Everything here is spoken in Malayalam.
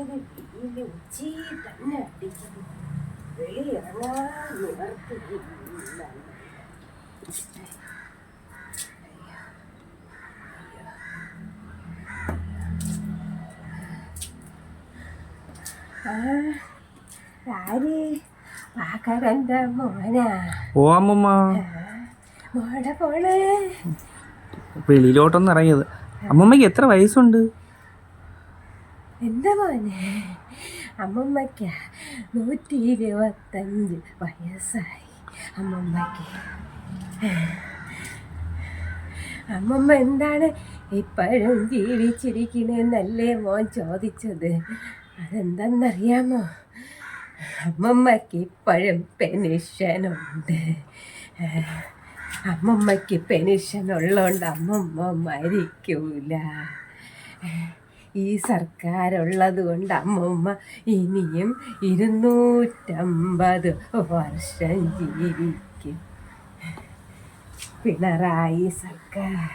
വെയില് ഉച്ചി തന്നെ അടിക്കുന്നു. വെളിയിറങ്ങാൻ നിവർത്തിയില്ല. പാക്കാരൻ്റെ മോനാ. ഓ അമ്മമ്മ മോടെ പോള് വെളിയിലോട്ടൊന്ന് ഇറങ്ങിയത്. അമ്മമ്മക്ക് എത്ര വയസ്സുണ്ട്? എൻ്റെ മോനെ അമ്മമ്മയ്ക്ക് 125 വയസ്സായി. അമ്മമ്മയ്ക്ക് അമ്മമ്മ എന്താണ് ഇപ്പോഴും ജീവിച്ചിരിക്കണെന്നല്ലേ മോൻ ചോദിച്ചത്? അതെന്തെന്നറിയാമോ? അമ്മമ്മയ്ക്ക് ഇപ്പോഴും പെൻഷനുണ്ട്. അമ്മമ്മയ്ക്ക് പെൻഷൻ ഉള്ളതുകൊണ്ട് അമ്മമ്മ മരിക്കൂല. ഈ സർക്കാരുള്ളത് കൊണ്ട് അമ്മമ്മ ഇനിയും 250 വർഷം ജീവിക്കും. പിണറായി സർക്കാർ.